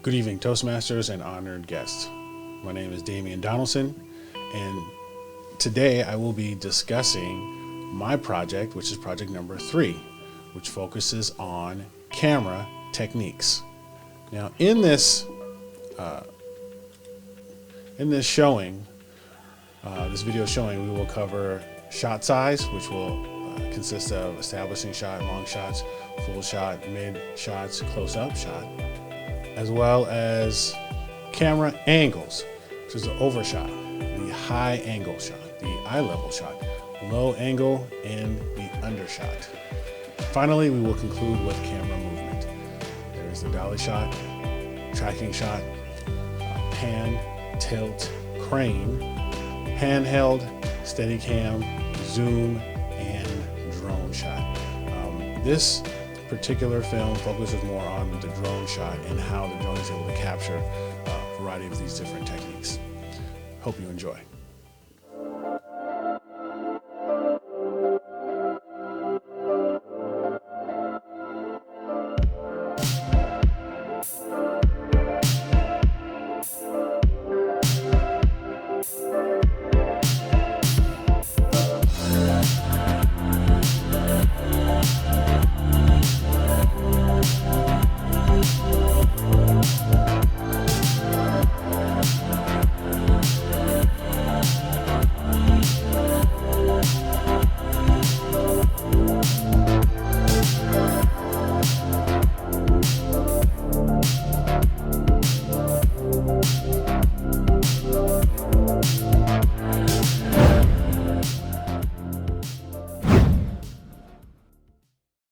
Good evening, Toastmasters and honored guests. My name is Damion and today I will be discussing my project, which is project number 3, which focuses on camera techniques. Now, in this showing, this video showing, we will cover shot size, which will consist of establishing shot, long shots, full shot, mid shots, close-up shot, as well as camera angles, which is the overshot, the high angle shot, the eye level shot, low angle, and the undershot. Finally, we will conclude with camera movement. There is the dolly shot, tracking shot, pan, tilt, crane, handheld, Steadicam, zoom, and drone shot. This particular film focuses more on the drone shot and how the drone is able to capture a variety of these different techniques. Hope you enjoy.